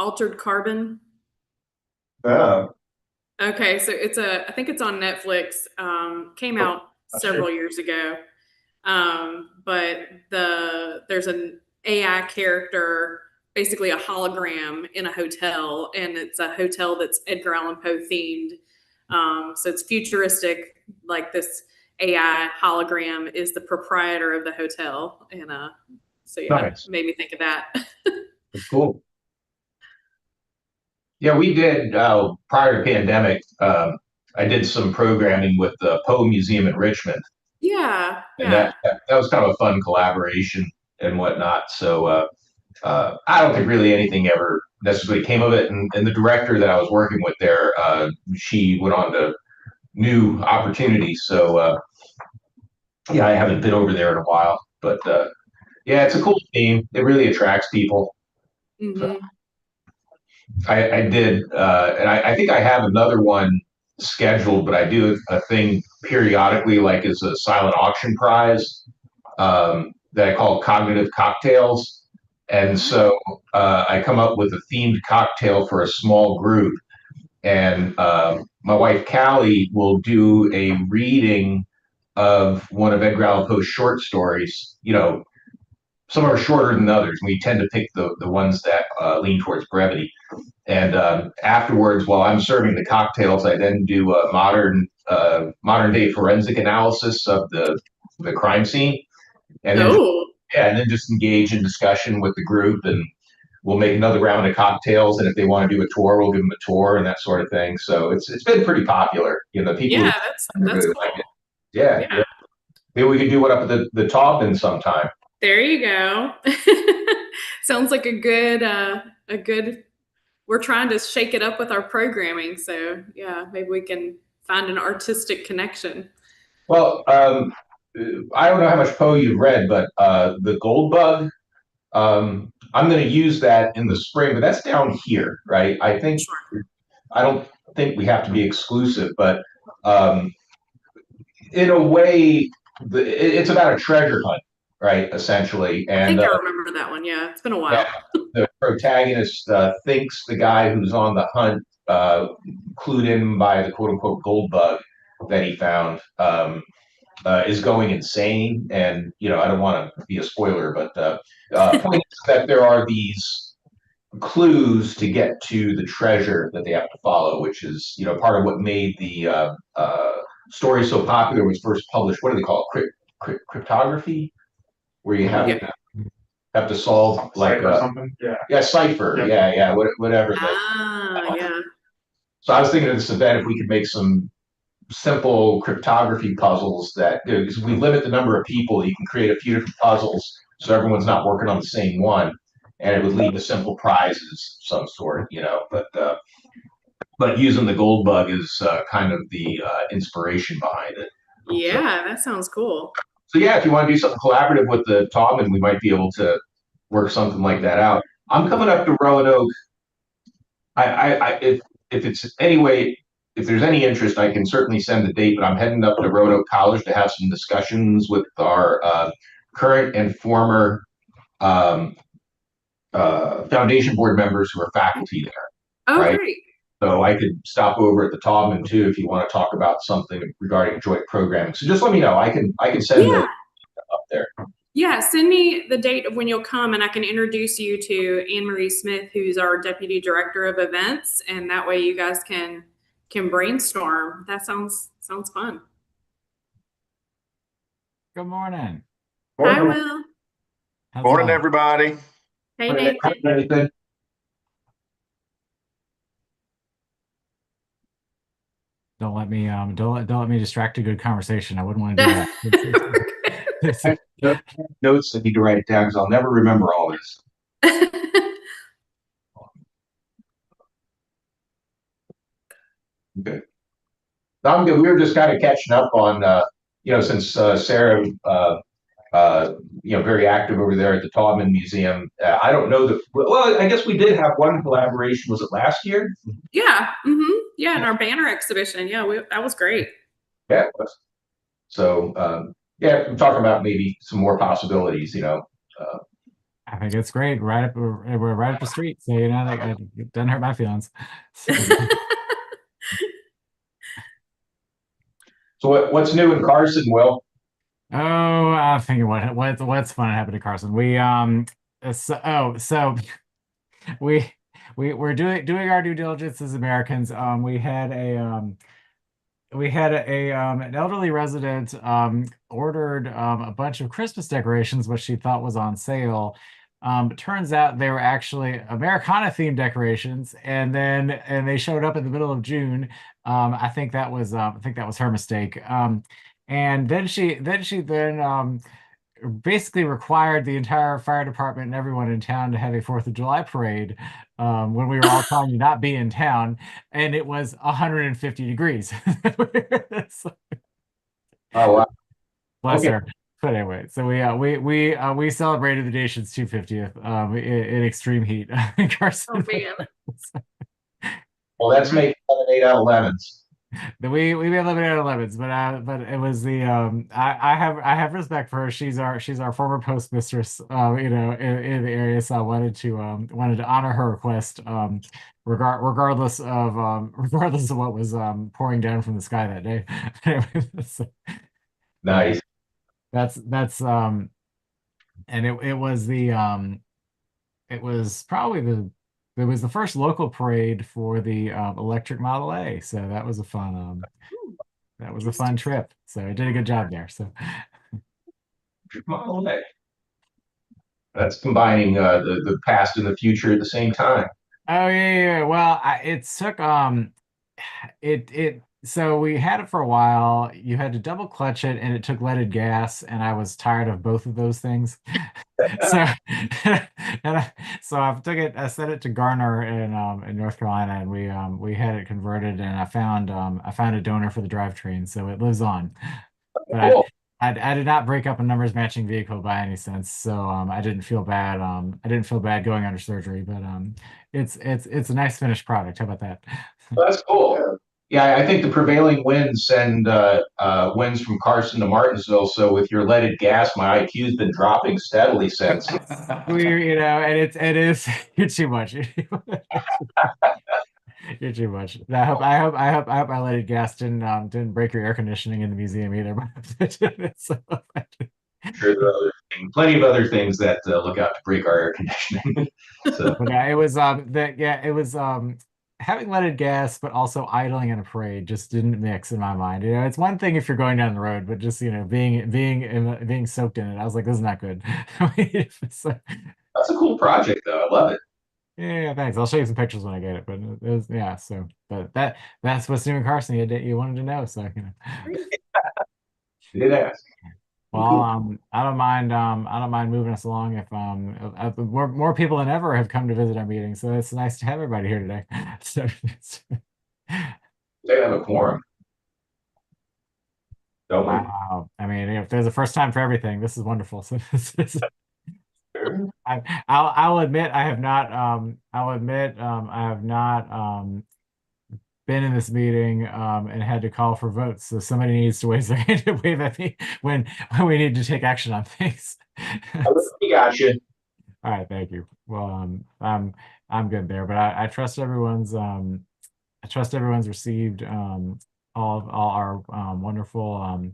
Altered Carbon? Oh, Okay, so I think it's on Netflix. Came out sure. several years ago. But there's an AI character, basically a hologram in a hotel, and it's a hotel that's Edgar Allan Poe themed. So it's futuristic, like this AI hologram is the proprietor of the hotel, and so yeah, Nice. made me think of that. Cool. Yeah, we did prior to pandemic. I did some programming with the Poe Museum in Richmond, Yeah, and yeah. that was kind of a fun collaboration and whatnot. So I don't think really anything ever necessarily came of it. And the director that I was working with there, she went on to new opportunities. So yeah, I haven't been over there in a while, but yeah, it's a cool theme. It really attracts people. So Hmm. I did, and I think I have another one scheduled, but I do a thing periodically, like as a silent auction prize that I call cognitive cocktails. And so I come up with a themed cocktail for a small group, and my wife Callie will do a reading of one of Edgar Allan Poe's short stories. Some are shorter than others. And we tend to pick the ones that lean towards brevity. And afterwards, while I'm serving the cocktails, I then do a modern day forensic analysis of the crime scene, and then Oh, yeah, and then just engage in discussion with the group, and we'll make another round of cocktails. And if they want to do a tour, we'll give them a tour and that sort of thing. So it's been pretty popular. People yeah, who that's really like it. cool. Yeah, Yeah, yeah. Maybe we could do one up at the Taubman sometime. there you go. Sounds like a good we're trying to shake it up with our programming. So yeah, maybe we can find an artistic connection. Well, I don't know how much Poe you've read, but the Gold Bug. I'm going to use that in the spring, but that's down here, right? Sure. I don't think we have to be exclusive, but um, in a way, it's about a treasure hunt, right? Essentially, I and think I remember that one. Yeah, it's been a yeah, while. the protagonist thinks the guy who's on the hunt, clued in by the quote unquote gold bug that he found, is going insane. And I don't want to be a spoiler, but point is that there are these clues to get to the treasure that they have to follow, which is part of what made the story so popular. Was first published. What do they call it? Cryptography, where you Yeah. have to solve like something. Yeah, cipher. Yep. Yeah, whatever. Ah, yeah. So I was thinking of this event if we could make some simple cryptography puzzles that, because we limit the number of people, you can create a few different puzzles so everyone's not working on the same one, and it would lead to simple prizes of some sort. But using the gold bug is kind of the inspiration behind it. So, Yeah, that sounds cool. so yeah, if you want to do something collaborative with the Tom, and we might be able to work something like that out. I'm coming up to Roanoke. If it's anyway, if there's any interest, I can certainly send the date. But I'm heading up to Roanoke College to have some discussions with our current and former um, foundation board members who are faculty there, Oh, right? great. So I could stop over at the Taubman too if you want to talk about something regarding joint programming. So just let me know. I can send the Yeah. up there. Yeah, send me the date of when you'll come, and I can introduce you to Anne Marie Smith, who's our deputy director of events, and that way you guys can brainstorm. That sounds fun. Good morning. Hi, Morning. Will. How's it Morning, going? everybody. Hey, Nathan. Nathan. Don't let me distract a good conversation. I wouldn't want to do that. Notes I need to write it down because I'll never remember all this. Good. I'm good. We were just kind of catching up on, since Sarah, very active over there at the Taubman Museum. I don't know that. Well, I guess we did have one collaboration. Was it last year? Yeah. Yeah, in our banner exhibition. Yeah, that was great. Yeah, it was. So yeah, I'm talking about maybe some more possibilities. Uh, I think it's great. We're right up the street, so like, it doesn't hurt my feelings. So, So what's new in Carson, Will? oh, I'm thinking what's fun happened to Carson. So we we're doing our due diligence as Americans. We had an elderly resident ordered a bunch of Christmas decorations, which she thought was on sale. Turns out they were actually Americana themed decorations, and they showed up in the middle of June. I think that was her mistake. And then basically required the entire fire department and everyone in town to have a Fourth of July parade when we were all trying to not be in town, and it was 150 degrees. So, Oh, wow. bless Okay. her. But anyway, so we celebrated the nation's 250th in extreme heat in Oh Carson. man. Well, that's making 8 out of 11s. We made lemonade at lemons, but it was the I have respect for her. She's our former postmistress, in the area. So I wanted to honor her request, regardless of what was pouring down from the sky that day. So, Nice. that's and it was probably the it was the first local parade for the electric Model A. So that was a fun trip. So I did a good job there. So Model A. That's combining the past and the future at the same time. oh yeah. Well, it took it so we had it for a while. You had to double clutch it, and it took leaded gas, and I was tired of both of those things. So so I sent it to Garner in North Carolina, and we had it converted, and I found a donor for the drivetrain, so it lives on. But Cool. I did not break up a numbers matching vehicle by any sense, so I didn't feel bad. I didn't feel bad going under surgery, but it's a nice finished product. How about that? That's cool. Yeah, I think the prevailing winds send winds from Carson to Martinsville. So with your leaded gas, my IQ's been dropping steadily since. And it is you're too much. You're too much. I hope I let it gas didn't break your air conditioning in the museum either. So, Sure, there are plenty of other things that look out to break our air conditioning. So but it was having leaded gas, but also idling in a parade just didn't mix in my mind. It's one thing if you're going down the road, but just being soaked in it, I was like, this is not good. So, that's a cool project, though. I love it. yeah, thanks. I'll show you some pictures when I get it. But it was yeah. So, but that's what's new in Carson. You wanted to know, so Did ask. Well, Cool. I don't mind moving us along more people than ever have come to visit our meeting, so it's nice to have everybody here today. So, They have a quorum, don't we? wow. I mean, if there's a first time for everything, this is wonderful. So I'll admit I have not been in this meeting and had to call for votes. So somebody needs to raise their hand and wave at me when we need to take action on things. We got you. All right, thank you. Well, I'm good there, but I trust everyone's received all our wonderful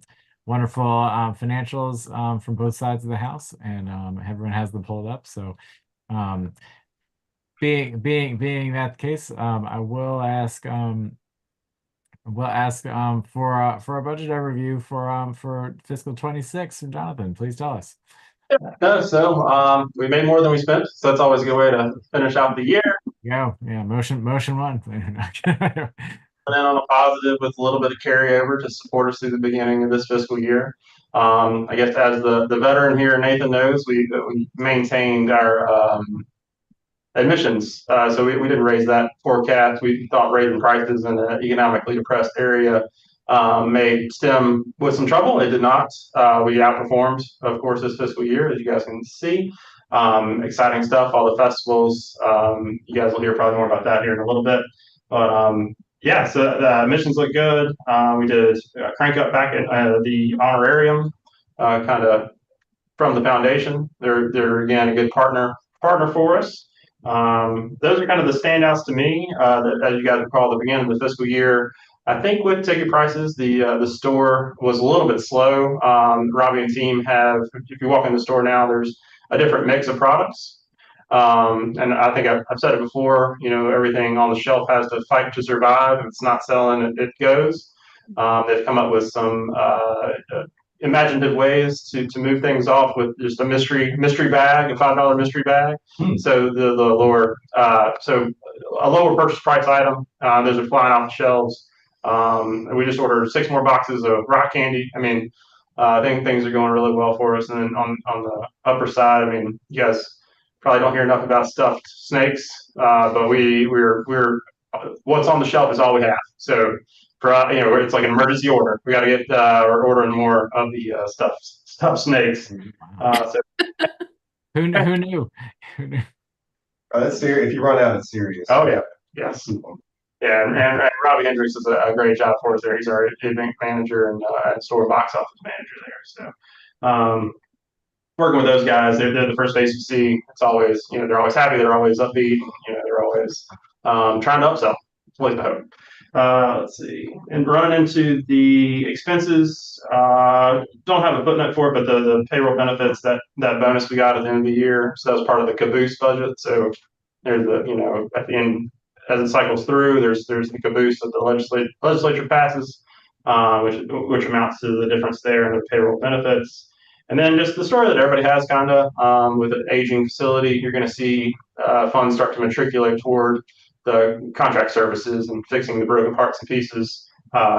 financials from both sides of the house, and everyone has them pulled up. So, um, being that the case, I will ask for a budget overview for fiscal 26 from Jonathan. Please tell us. No, so we made more than we spent, so that's always a good way to finish out the year. Yeah, motion one. And then on a positive with a little bit of carryover to support us through the beginning of this fiscal year. I guess as the veteran here, Nathan knows, we maintained our admissions. So we didn't raise that forecast. We thought raising prices in an economically depressed area made STEM with some trouble. It did not. We outperformed, of course, this fiscal year, as you guys can see. Exciting stuff, all the festivals. You guys will hear probably more about that here in a little bit. But yeah, so the admissions look good. We did crank up back at the honorarium, kind of from the foundation. They're again a good partner for us. Those are kind of the standouts to me. That, as you guys recall, at the beginning of the fiscal year, I think with ticket prices, the store was a little bit slow. Robbie and team have, if you walk in the store now, there's a different mix of products. And I think I've said it before, everything on the shelf has to fight to survive. If it's not selling, it goes. They've come up with some imaginative ways to move things off with just a mystery bag, a $5 mystery bag. So the lower, so a lower purchase price item, those are flying off the shelves. And we just ordered 6 more boxes of rock candy. I mean, I think things are going really well for us. And then on the upper side, I mean, you guys probably don't hear enough about stuffed snakes, but we're what's on the shelf is all we have. So for it's like an emergency order. We got to get we're ordering more of the stuffed snakes. So Who knew? That's serious. If you run out, it's serious. Oh yeah, yes, yeah. And Robbie Hendricks does a great job for us there. He's our event manager and store box office manager there. So working with those guys, they're the first face you see. It's always they're always happy. They're always upbeat. They're always trying to upsell. That's always the hope. Let's see, and run into the expenses. Don't have a footnote for it, but the payroll benefits, that bonus we got at the end of the year, so that was part of the caboose budget. So there's the at the end, as it cycles through, there's the caboose that the legislature passes, which amounts to the difference there in the payroll benefits. And then just the story that everybody has kind of with an aging facility, you're going to see funds start to matriculate toward the contract services and fixing the broken parts and pieces.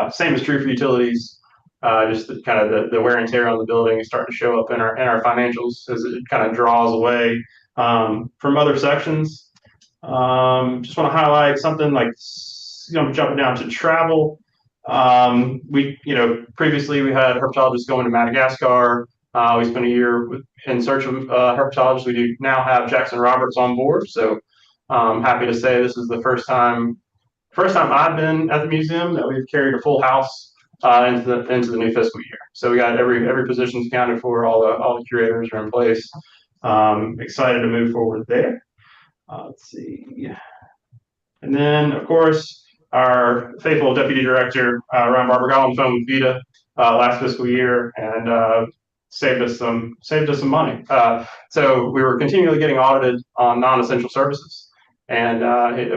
Same is true for utilities. Just the wear and tear on the building is starting to show up in our financials as it kind of draws away from other sections. Just want to highlight something like jumping down to travel. We previously we had herpetologists going to Madagascar. We spent a year in search of herpetologists. We do now have Jackson Roberts on board, so happy to say this is the first time I've been at the museum that we've carried a full house into the new fiscal year. So we got every position's accounted for, all the curators are in place. Excited to move forward there. Let's see, and then of course our faithful deputy director Ryan Barber got on the phone with Vita last fiscal year and saved us some money. So we were continually getting audited on non-essential services. And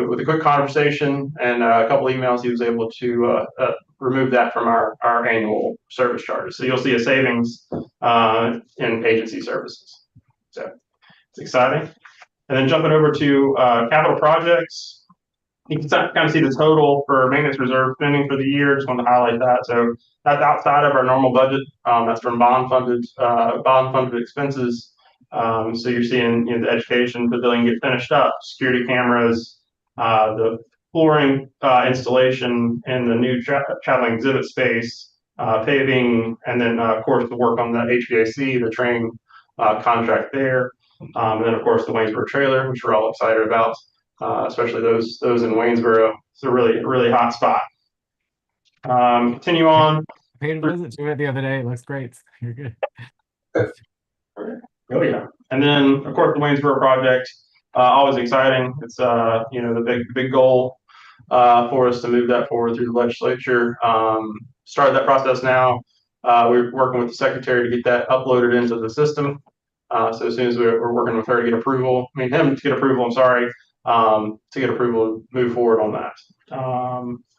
with a quick conversation and a couple emails, he was able to remove that from our annual service charges. So you'll see a savings in agency services. So it's exciting. And then jumping over to capital projects, you can kind of see the total for maintenance reserve spending for the year. Just want to highlight that. So that's outside of our normal budget. That's from bond funded expenses. So you're seeing the education pavilion get finished up, security cameras, the flooring installation in the new traveling exhibit space, paving, and then of course the work on the HVAC, the train contract there, and then of course the Waynesboro trailer, which we're all excited about, especially those in Waynesboro. It's a really hot spot. Continue on. Paid a visit to it the other day. It looks great. You're good. Oh yeah, and then of course the Waynesboro project, always exciting. It's the big goal for us to move that forward through the legislature. Started that process now. We're working with the secretary to get that uploaded into the system. So as soon as we're working with her to get approval, him to get approval. I'm sorry, to get approval to move forward on that.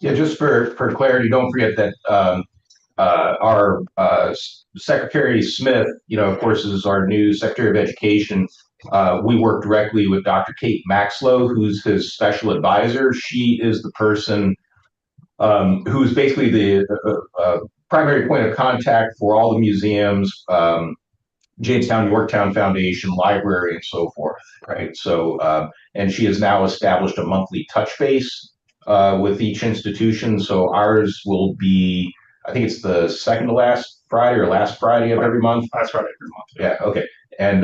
Yeah, just for clarity, don't forget that our Secretary Smith, of course, is our new Secretary of Education. We work directly with Dr. Kate Maxlow, who's his special advisor. She is the person who's basically the primary point of contact for all the museums, Jamestown, Yorktown Foundation, library, and so forth, right? So, and she has now established a monthly touch base with each institution. So ours will be, I think it's the second to last Friday or last Friday of every month. Last Friday every month. Yeah, okay. And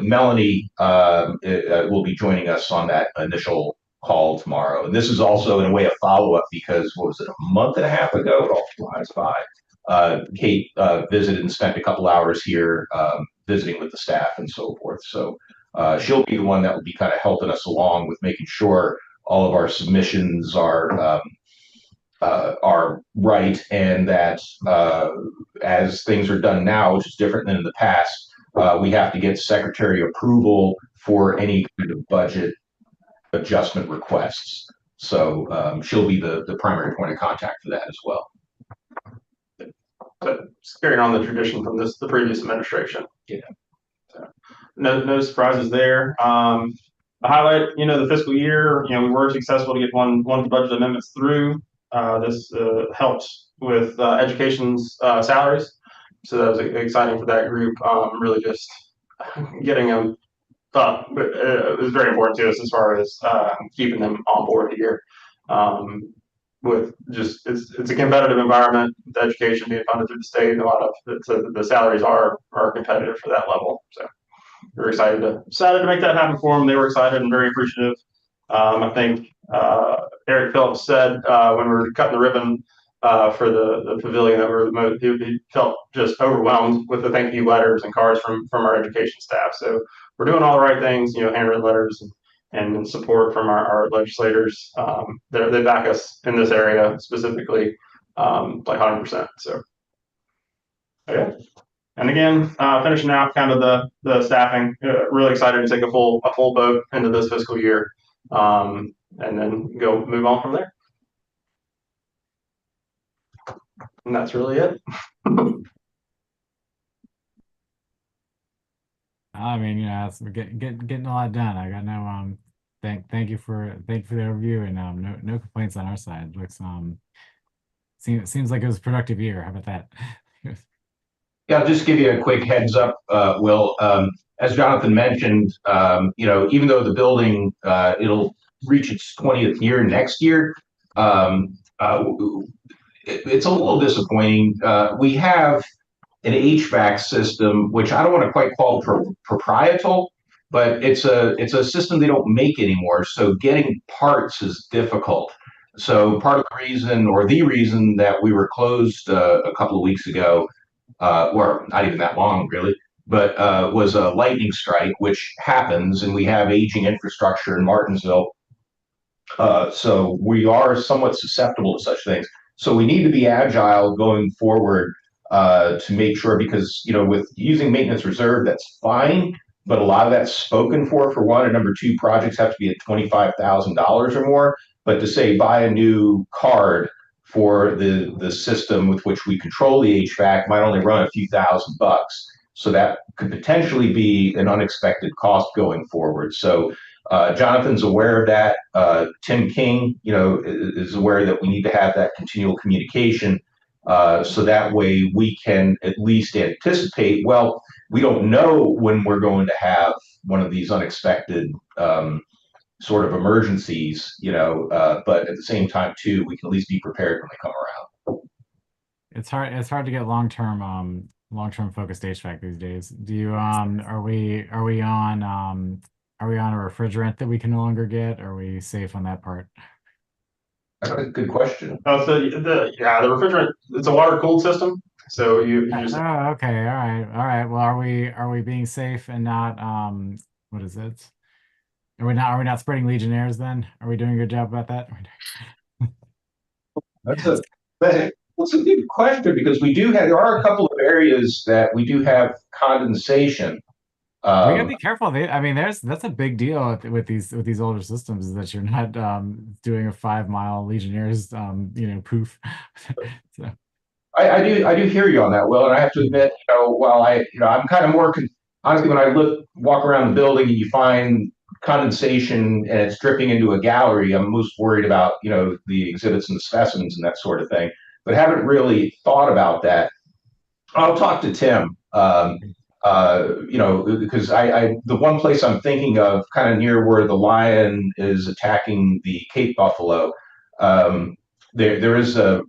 Melanie will be joining us on that initial call tomorrow. And this is also in a way a follow-up because, what was it, a month and a half ago? It all flies by. Kate visited and spent a couple hours here visiting with the staff and so forth. So she'll be the one that will be kind of helping us along with making sure all of our submissions are right, and that as things are done now, which is different than in the past, we have to get secretary approval for any kind of budget adjustment requests. So she'll be the primary point of contact for that as well. But it's carrying on the tradition from the previous administration. Yeah. So, no surprises there. The highlight, the fiscal year, we were successful to get one of the budget amendments through. This helped with education's salaries. So that was exciting for that group. Really just getting them up. It was very important to us as far as keeping them on board here. With just it's a competitive environment. The education being funded through the state, a lot of the salaries are competitive for that level. So we're excited to make that happen for them. They were excited and very appreciative. I think Eric Phelps said when we were cutting the ribbon for the pavilion that he felt just overwhelmed with the thank you letters and cards from our education staff. So we're doing all the right things, handwritten letters and support from our legislators. They back us in this area specifically, like 100%. So yeah. And again, finishing out kind of the staffing, really excited to take a full boat into this fiscal year, and then move on from there. And that's really it. I mean, it's getting a lot done. I got no thank you for the overview, and no complaints on our side. Looks seems like it was a productive year. How about that? Yeah, I'll just give you a quick heads up, Will. As Jonathan mentioned, even though the building it'll reach its 20th year next year, it's a little disappointing. We have an HVAC system, which I don't want to quite call proprietary, but it's a system they don't make anymore. So getting parts is difficult. So part of the reason that we were closed a couple of weeks ago, or not even that long really, but was a lightning strike, which happens, and we have aging infrastructure in Martinsville. So we are somewhat susceptible to such things. So we need to be agile going forward to make sure, because with using maintenance reserve, that's fine, but a lot of that's spoken for one, and number two, projects have to be at $25,000 or more. But to say buy a new card for the system with which we control the HVAC might only run a few $1,000. So that could potentially be an unexpected cost going forward. So Jonathan's aware of that. Tim King, is aware that we need to have that continual communication, so that way we can at least anticipate. Well, we don't know when we're going to have one of these unexpected sort of emergencies, but at the same time too, we can at least be prepared when they come around. It's hard to get long-term focused HVAC these days. Do you are we on a refrigerant that we can no longer get? Are we safe on that part? That's a good question. So the refrigerant, it's a water cooled system. So you just Oh, okay, all right. Well, are we being safe and not what is it? Are we not spreading Legionnaires then? Are we doing a good job about that? That's a good question, because there are a couple of areas that we do have condensation. We gotta be careful. That's a big deal with these older systems, is that you're not doing a 5-mile Legionnaires poof. So. I do hear you on that, Will, and I have to admit, I'm kind of more honestly, when I walk around the building and you find condensation and it's dripping into a gallery, I'm most worried about the exhibits and the specimens and that sort of thing, but haven't really thought about that. I'll talk to Tim, because the one place I'm thinking of, kind of near where the lion is attacking the Cape buffalo, there is a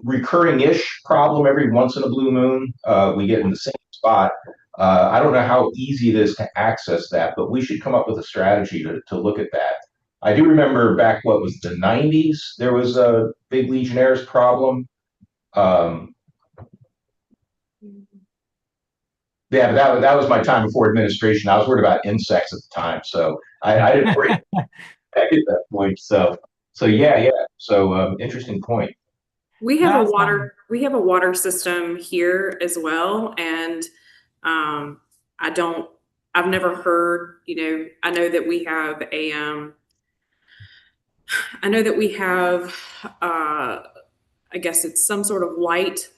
recurring-ish problem every once in a blue moon. We get in the same spot. I don't know how easy it is to access that, but we should come up with a strategy to look at that. I do remember back, what was the 90s, there was a big Legionnaires problem. Yeah, but that was my time before administration. I was worried about insects at the time, so I didn't worry at that point. So yeah. So interesting point. That's fine. We have a water system here as well, and I don't I've never heard, I know that we have I know that we have I guess it's some sort of light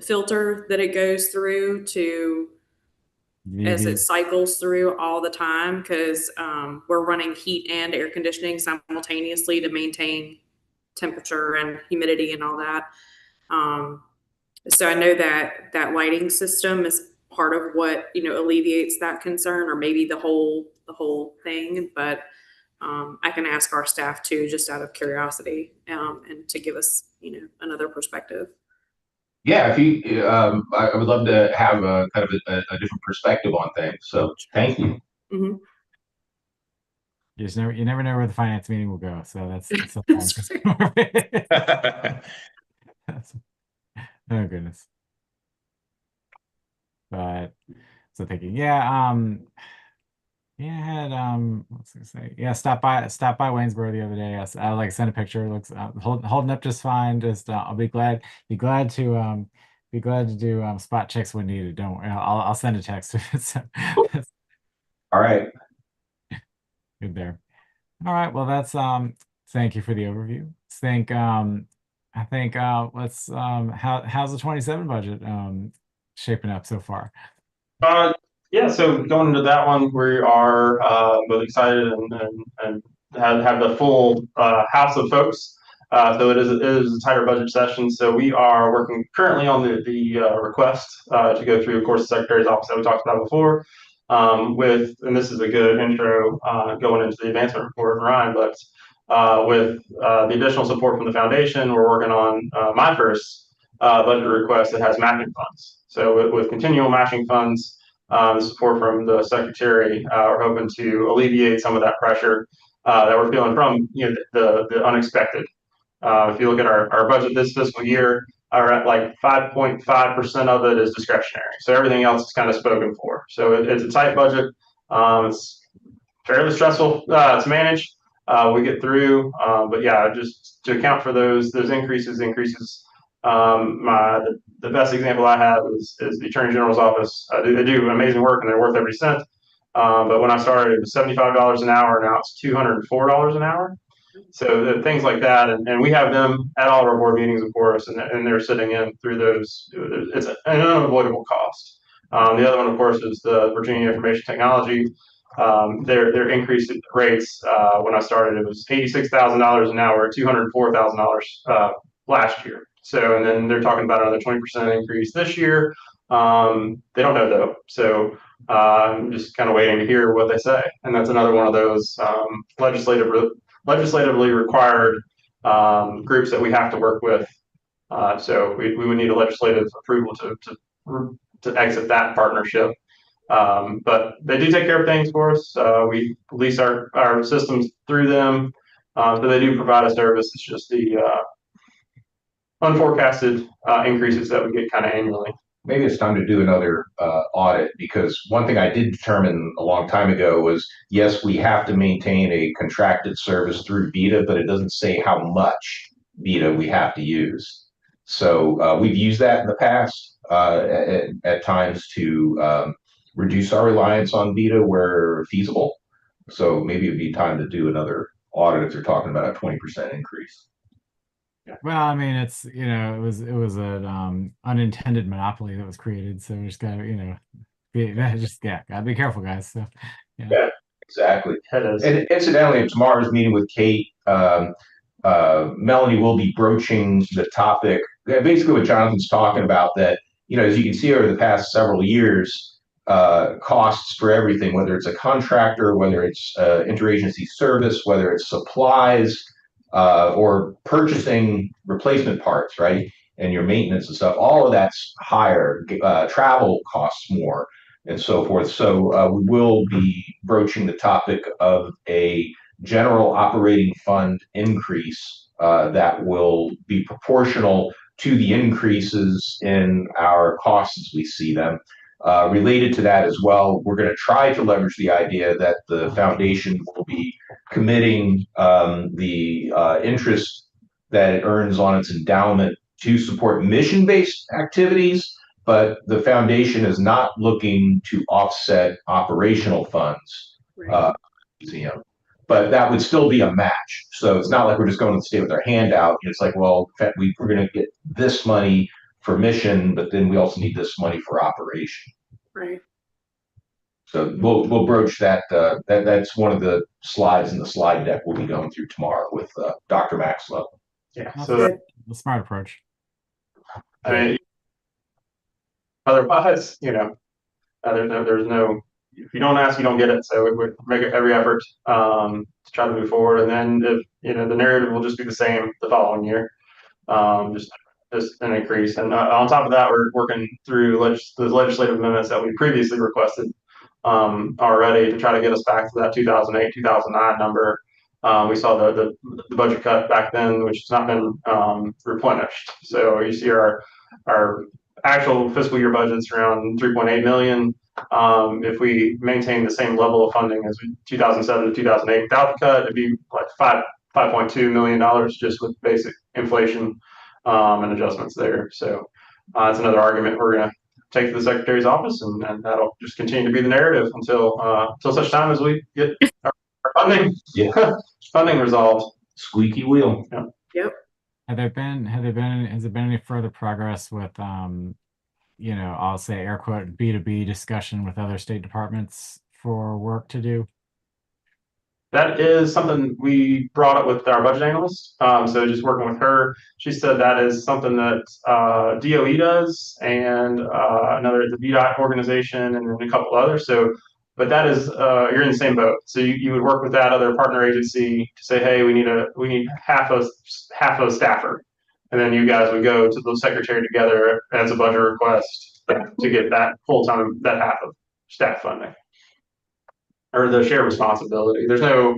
filter that it goes through to as it VV. cycles through all the time because we're running heat and air conditioning simultaneously to maintain temperature and humidity and all that. Um, so I know that that lighting system is part of what alleviates that concern, or maybe the whole thing. But I can ask our staff too, just out of curiosity, and to give us another perspective. Yeah, if you, I would love to have a kind of a different perspective on things. So thank you. Mm-hmm. You never know where the finance meeting will go. So that's That's That's- oh goodness. But so thinking, yeah, I had what's I gonna say? Yeah, stop by Waynesboro the other day. I like sent a picture. It looks holding up just fine. Just I'll be glad to do spot checks when needed. Don't worry. I'll send a text. So, that's All right. good there. All right. Well, that's thank you for the overview. I think let's how's the 27 budget shaping up so far? Yeah, so going into that one, we are both excited and have the full house of folks. So it is a tighter budget session. So we are working currently on the request to go through, of course, the Secretary's office that we talked about before. And this is a good intro going into the advancement report and Ryan, but with the additional support from the foundation, we're working on my first budget request that has matching funds. So with continual matching funds, the support from the secretary, we're hoping to alleviate some of that pressure that we're feeling from the unexpected. If you look at our budget this fiscal year, are at like 5.5% of it is discretionary. So everything else is kind of spoken for. So it's a tight budget. It's fairly stressful to manage. We get through, but yeah, just to account for those increases. The best example I have is the Attorney General's office. They do amazing work and they're worth every cent. But when I started, it was $75 an hour. Now it's $204 an hour. So things like that, and we have them at all of our board meetings, of course, and they're sitting in through those. It's an unavoidable cost. The other one, of course, is the Virginia Information Technology. Their increased rates when I started, it was $86,000 an hour, $204,000 last year. So, and then they're talking about another 20% increase this year. They don't know though. So I'm just kind of waiting to hear what they say. And that's another one of those legislatively required groups that we have to work with. So we would need a legislative approval to exit that partnership. But they do take care of things for us. We lease our systems through them. So they do provide a service. It's just the unforecasted increases that we get kind of annually. Maybe it's time to do another audit, because one thing I did determine a long time ago was, yes, we have to maintain a contracted service through VITA, but it doesn't say how much VITA we have to use. So we've used that in the past at times to reduce our reliance on VITA where feasible. So maybe it'd be time to do another audit if they're talking about a 20% increase. Well, I mean, it was an unintended monopoly that was created, so we just gotta gotta be careful, guys. So Yeah, exactly. It is. And incidentally, at tomorrow's meeting with Kate, Melanie will be broaching the topic, basically what Jonathan's talking about, that, as you can see over the past several years, costs for everything, whether it's a contractor, whether it's interagency service, whether it's supplies, or purchasing replacement parts, right? And your maintenance and stuff, all of that's higher. Travel costs more and so forth. So we will be broaching the topic of a general operating fund increase that will be proportional to the increases in our costs as we see them. Related to that as well, we're going to try to leverage the idea that the foundation will be committing the interest that it earns on its endowment to support mission-based activities, but the foundation is not looking to offset operational funds. Right. Museum, but that would still be a match. So it's not like we're just going to the state with our hand out. It's like, well, we're going to get this money for mission, but then we also need this money for operation. Right. So we'll broach that. That's one of the slides in the slide deck we'll be going through tomorrow with Dr. Maxlow. Yeah. That's So good. the smart approach. I mean, otherwise, there's no. If you don't ask, you don't get it. So we make every effort to try to move forward, and then if the narrative will just be the same the following year, just an increase. And on top of that, we're working through the legislative amendments that we previously requested already to try to get us back to that 2008, 2009 number. We saw the budget cut back then, which has not been replenished. So you see our actual fiscal year budget's around 3.8 million. If we maintain the same level of funding as 2007 to 2008 without the cut, it'd be like $5.2 million just with basic inflation and adjustments there. So it's another argument we're going to take to the Secretary's office, and that'll just continue to be the narrative until such time as we get our funding funding resolved. Squeaky wheel. Yep. Has there been any further progress with I'll say air quote B2B discussion with other state departments for work to do? That is something we brought up with our budget analyst. So just working with her, she said that is something that DOE does, and the VDOT organization, and then a couple others. So, but that is you're in the same boat. So you would work with that other partner agency to say, hey, we need half a staffer, and then you guys would go to the secretary together as a budget request to get that that half of staff funding, or the shared responsibility. There's no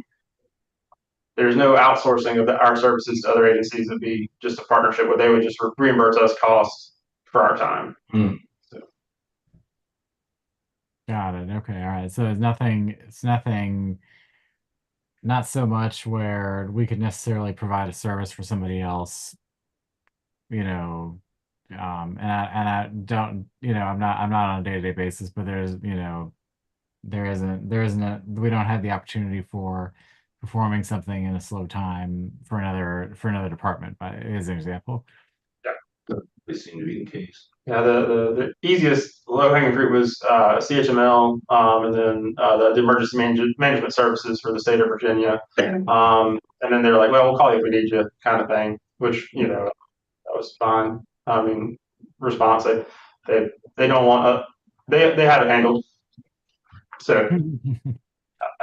outsourcing of our services to other agencies. It'd be just a partnership where they would just reimburse us costs for our time. So. Got it. Okay. All right. So it's nothing, not so much where we could necessarily provide a service for somebody else, and I don't, I'm not on a day-to-day basis, but there's, we don't have the opportunity for performing something in a slow time for another department, as an example. Yeah, they seem to be the case. Yeah, the easiest low-hanging fruit was CHML, and then the emergency management services for the state of Virginia. And then they're like, well, we'll call you if we need you, kind of thing, which, that was fine. I mean, response, they don't want, they have it handled. So, and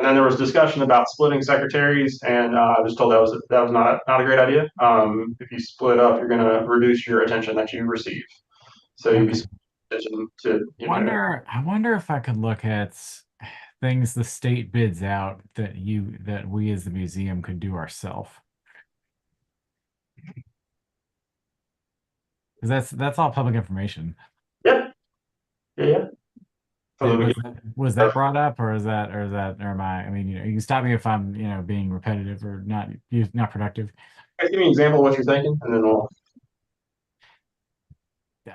then there was discussion about splitting secretaries, and I was told that was not a great idea. If you split up, you're going to reduce your attention that you receive. So you'd be attention to. I wonder if I could look at things the state bids out that we as the museum could do ourselves. Because that's all public information. Yeah. Was that brought up, or am I? I mean, you can stop me if I'm, being repetitive or not productive. Give me an example of what you're thinking, and then we'll.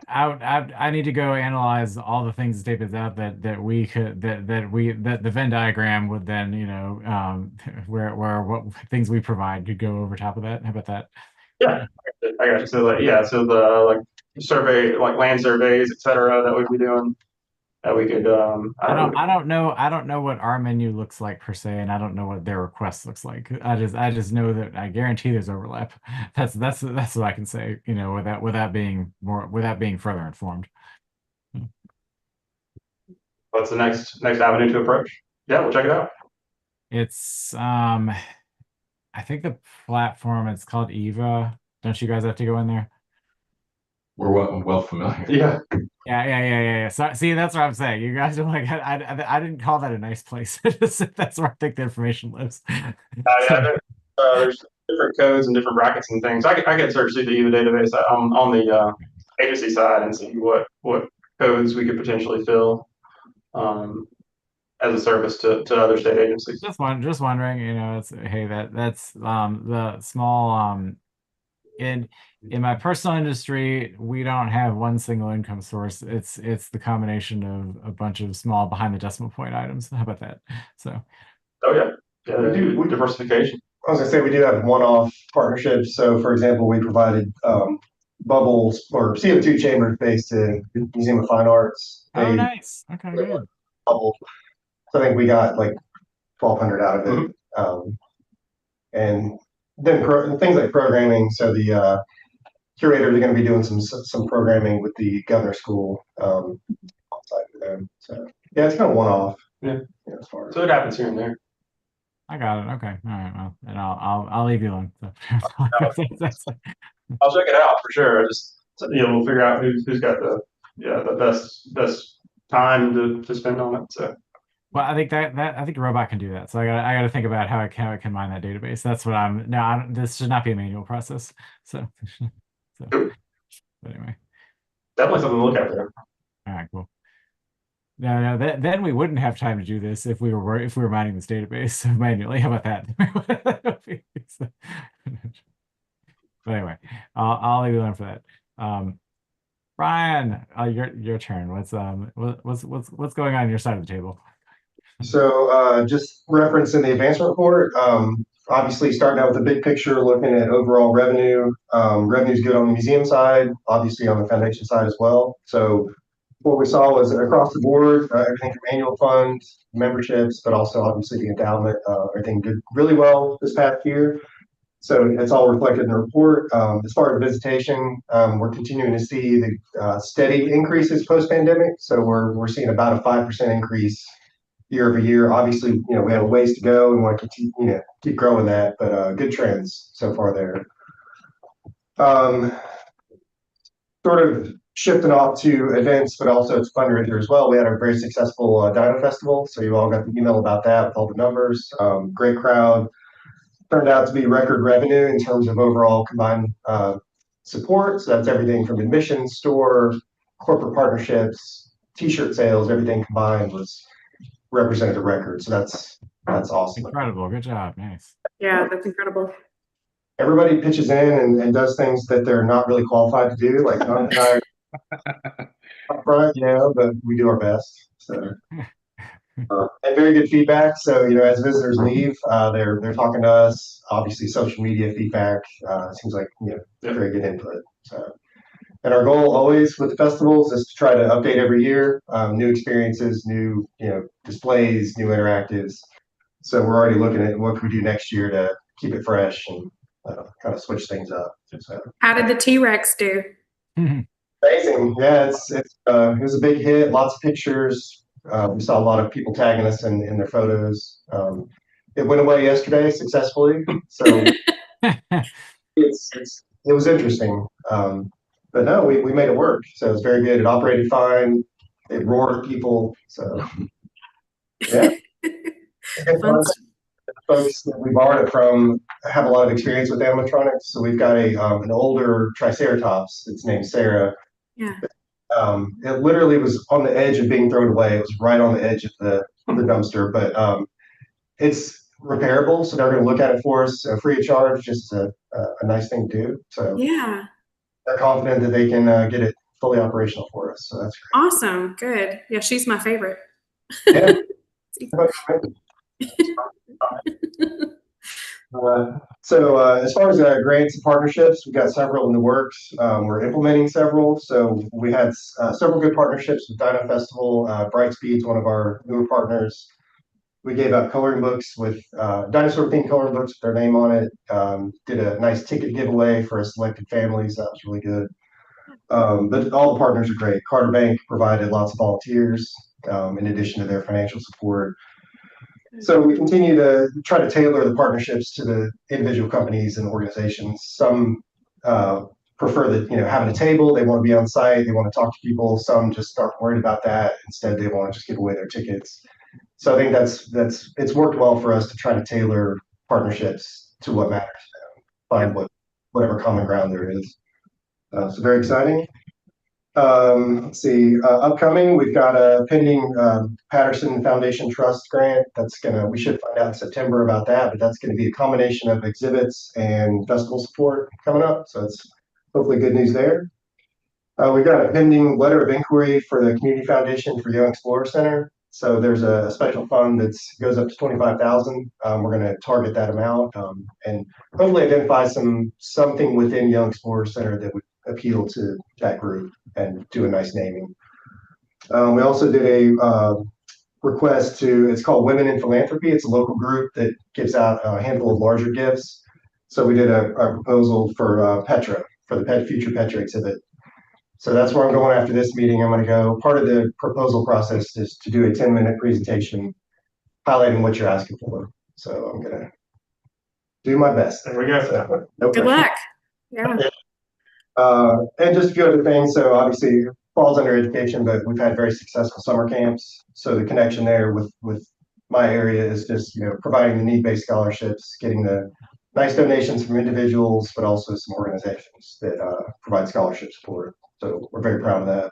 I need to go analyze all the things the state bids out that the Venn diagram would then, where what things we provide could go over top of that. How about that? Yeah, I got you. So so the survey, land surveys, etc., that we'd be doing. That we could. I don't know what our menu looks like per se, and I don't know what their request looks like. I just know that I guarantee there's overlap. That's what I can say. Without being further informed. What's the next avenue to approach? Yeah, we'll check it out. It's I think the platform, it's called Eva. Don't you guys have to go in there? We're well familiar. Yeah. Yeah. So, see, that's what I'm saying. You guys are like, I didn't call that a nice place. That's where I think the information lives. There's different codes and different brackets and things. I can search through the EVA database on the agency side and see what codes we could potentially fill as a service to other state agencies. Just wondering, it's hey, that's the small in my personal industry, we don't have one single income source. It's the combination of a bunch of small behind the decimal point items. How about that? So Oh yeah, yeah, We do- diversification. I was gonna say, we do have one-off partnerships. So for example, we provided bubbles or CO2 chambers based in Museum of Fine Arts. oh, They nice. Okay, good. bubble. So I think we got like 1,200 out of it. And then things like programming. So the curators are going to be doing some programming with the Governor School on site for them. So yeah, it's kind of one-off. Yeah. As far as So it happens here and there. I got it. Okay. All right. Well, and I'll leave you alone. So. I'll check it out for sure. We'll figure out who's got the best time to spend on it. So Well, I think I think the robot can do that. So I gotta think about how it can mine that database. That's what I'm now. This should not be a manual process. So, but anyway, definitely something to look at there. all right, cool. No, then we wouldn't have time to do this if we were mining this database manually. How about that? But anyway, I'll leave you alone for that. Brian, your turn. What's going on your side of the table? So just referencing the advancement report, obviously starting out with the big picture, looking at overall revenue. Revenue's good on the museum side, obviously on the foundation side as well. So what we saw was across the board, everything from annual funds, memberships, but also obviously the endowment, everything did really well this past year. So it's all reflected in the report. As far as visitation, we're continuing to see the steady increases post-pandemic. So we're seeing about a 5% increase year over year. Obviously, we have a ways to go and want to continue, keep growing that, but good trends so far there. Sort of shifting off to events, but also it's fundraiser as well. We had a very successful Dino Festival, so you all got the email about that with all the numbers. Great crowd. Turned out to be record revenue in terms of overall combined support. So that's everything from admissions, store, corporate partnerships, T-shirt sales, everything combined was represented a record. So that's awesome. Incredible. Good job. Nice. Yeah, that's incredible. Everybody pitches in and does things that they're not really qualified to do, like John and I up front, but we do our best. So and very good feedback. So as visitors leave, they're talking to us. Obviously, social media feedback seems like very good input. So, and our goal always with the festivals is to try to update every year, new experiences, new displays, new interactives. So we're already looking at what can we do next year to keep it fresh and kind of switch things up. So, How did the T-Rex do? amazing. Yeah, it was a big hit. Lots of pictures. We saw a lot of people tagging us in their photos. It went away yesterday successfully, so it was interesting. But no, we made it work. So it was very good. It operated fine. It roared at people. So yeah. Fun Folks that we borrowed it from have a lot of experience with animatronics. So we've got an older Triceratops. It's named Sarah. Yeah. It literally was on the edge of being thrown away. It was right on the edge of the dumpster, but it's repairable. So they're going to look at it for us free of charge. Just a nice thing to do. So Yeah. they're confident that they can get it fully operational for us. So that's great. Awesome. Good. Yeah, she's my favorite. Yeah. So as far as grants and partnerships, we've got several in the works. We're implementing several. So we had several good partnerships with Dino Festival. Brightspeed's one of our newer partners. We gave out coloring books with dinosaur themed coloring books with their name on it. Did a nice ticket giveaway for selected families. That was really good. But all the partners are great. Carter Bank provided lots of volunteers in addition to their financial support. So we continue to try to tailor the partnerships to the individual companies and organizations. Some prefer that having a table, they want to be on site, they want to talk to people. Some just aren't worried about that. Instead, they want to just give away their tickets. So I think it's worked well for us to try to tailor partnerships to what matters to them, find whatever common ground there is. So very exciting. Let's see, upcoming, we've got a pending Patterson Foundation Trust grant. We should find out in September about that, but that's gonna be a combination of exhibits and festival support coming up. So it's hopefully good news there. We've got a pending letter of inquiry for the Community Foundation for Young Explorer Center. So there's a special fund that goes up to 25,000. We're going to target that amount and hopefully identify something within Young Explorer Center that would appeal to that group and do a nice naming. We also did a request it's called Women in Philanthropy. It's a local group that gives out a handful of larger gifts. So we did a proposal for Petra, for the future Petra exhibit. So that's where I'm going after this meeting. I'm going to go. Part of the proposal process is to do a 10-minute presentation highlighting what you're asking for. So I'm going to do my best. There we go. So, no Good pressure. luck. Yeah. And just a few other things. So obviously it falls under education, but we've had very successful summer camps. So the connection there with my area is just, providing the need-based scholarships, getting the nice donations from individuals, but also some organizations that provide scholarship support. So we're very proud of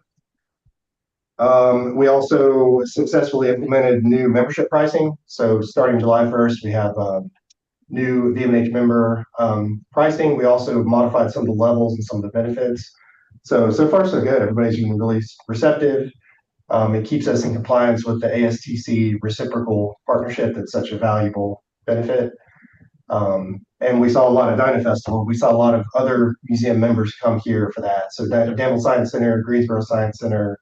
that. We also successfully implemented new membership pricing. So starting July 1st, we have new VMH member pricing. We also modified some of the levels and some of the benefits. So far so good. Everybody's been really receptive. It keeps us in compliance with the ASTC reciprocal partnership. That's such a valuable benefit. And we saw a lot of Dyna Festival. We saw a lot of other museum members come here for that. So Danville Science Center, Greensboro Science Center,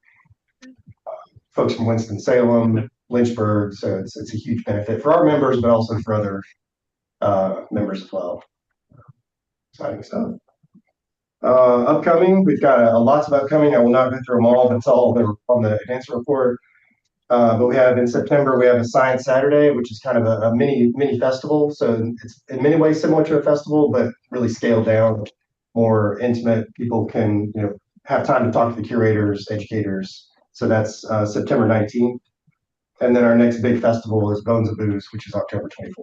folks from Winston-Salem, Lynchburg. So it's a huge benefit for our members, but also for other members as well. Exciting stuff. Upcoming, we've got lots of upcoming. I will not go through them all, but it's all on the advance report. But we have in September, we have a Science Saturday, which is kind of a mini festival. So it's in many ways similar to a festival, but really scaled down, more intimate. People can, have time to talk to the curators, educators. So that's September 19th. And then our next big festival is Bones of Booze, which is October 24th.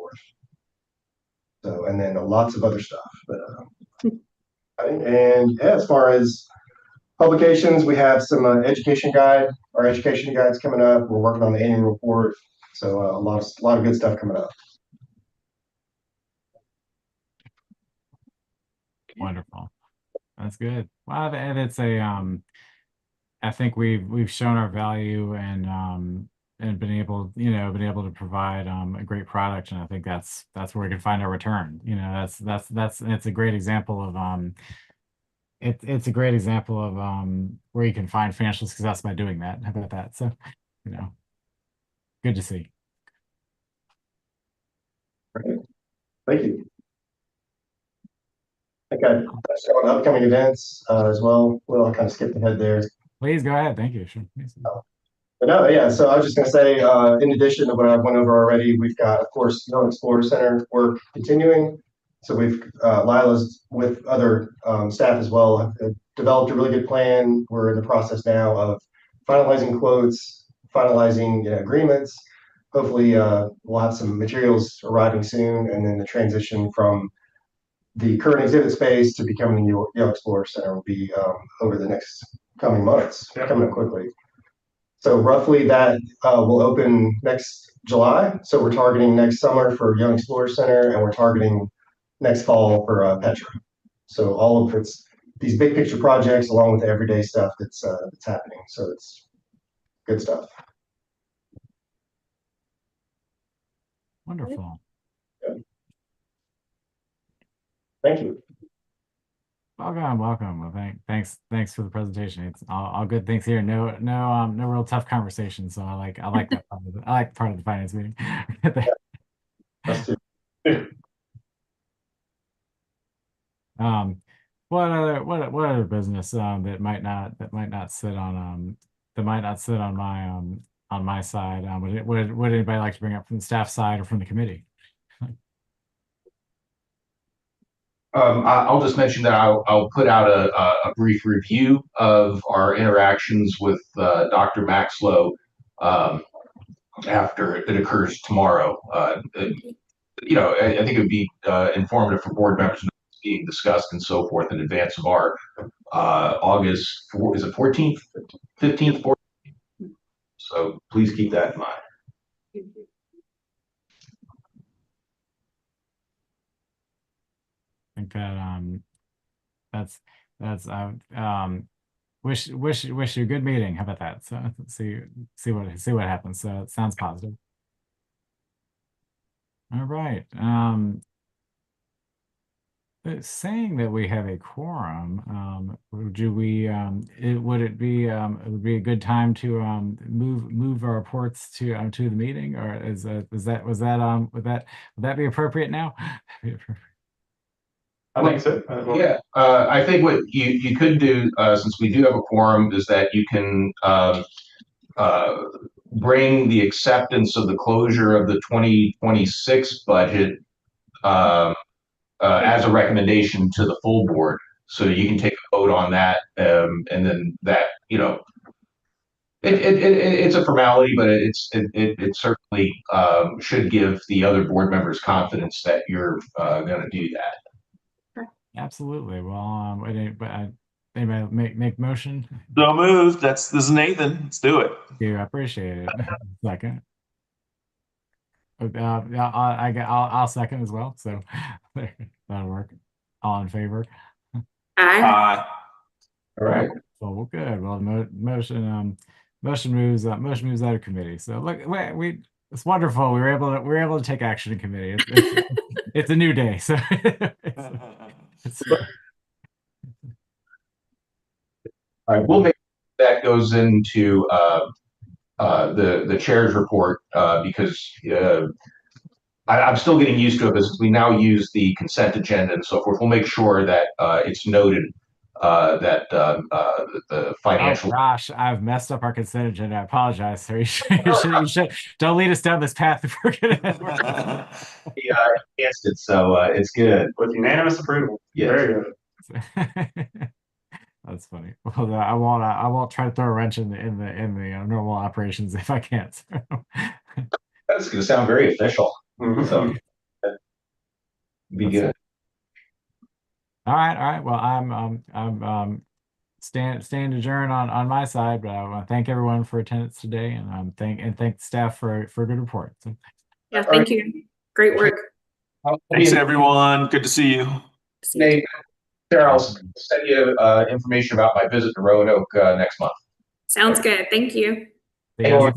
So, and then lots of other stuff. But and yeah, as far as publications, we have some education guide. Our education guide's coming up. We're working on the annual report. So a lot of good stuff coming up. Wonderful. That's good. Well, and it's I think we've shown our value and been able to provide a great product, and I think that's where we can find our return. It's a great example of it's a great example of where you can find financial success by doing that. How about that? So, good to see. Great. Thank you. I think I touched on upcoming events as well. Well, I kind of skipped ahead there. Please go ahead. Thank you. Sure. Please. But no, yeah. So I was just going to say, in addition to what I went over already, we've got, of course, Young Explorer Center work continuing. So we've Lila's with other staff as well have developed a really good plan. We're in the process now of finalizing quotes, finalizing agreements. Hopefully, we'll have some materials arriving soon, and then the transition from the current exhibit space to becoming the Young Explorer Center will be over the next coming months, coming up quickly. So roughly that will open next July. So we're targeting next summer for Young Explorer Center, and we're targeting next fall for Petra. So all of these big picture projects along with the everyday stuff that's happening. So it's good stuff. Wonderful. Yeah. Thank you. Welcome. Well, thanks for the presentation. It's all good things here. No real tough conversation. So I like that part of I like part of the finance meeting. Us too. What other business that might not sit on my side? Would anybody like to bring up from the staff side or from the committee? I'll just mention that I'll put out a brief review of our interactions with Dr. Maxlow after it occurs tomorrow. I think it would be informative for board members being discussed and so forth in advance of our August 4, is it 14th, 15th, 14th? So please keep that in mind. I think that that's wish you a good meeting. How about that? So see what happens. So it sounds positive. All right. Saying that we have a quorum, would it be a good time to move our reports to the meeting, or would that be appropriate now? I think so. Yeah, I think what you could do, since we do have a quorum, is that you can bring the acceptance of the closure of the 2026 budget as a recommendation to the full board, so you can take a vote on that, and then that, it's a formality, but it certainly should give the other board members confidence that you're going to do that. Absolutely. Well, anybody make motion? So moved. This is Nathan. Let's do it. Yeah, I appreciate it. Second. I'll second as well. So that'll work. All in favor? Aye. All right. Well, good. Well, motion moves out of committee. So look, it's wonderful. We were able to take action in committee. It's a new day. So All right, we'll make that goes into the chair's report because I'm still getting used to it because we now use the consent agenda and so forth. We'll make sure that it's noted that the financial. Oh gosh, I've messed up our consent agenda. I apologize, sir. You should don't lead us down this path if we're gonna. Against it, so it's good With unanimous approval. Yes. Very good. That's funny. Well, I won't try to throw a wrench in the normal operations if I can't. That's going to sound very official. So be good. All right. Well, I'm stand adjourned on my side, but I want to thank everyone for attendance today, and thank staff for a good report. So. Yeah, thank you. Great work. Thanks, everyone. Good to see you. Nate, Sarah, I'll send you information about my visit to Roanoke next month. Sounds good. Thank you. Thank you.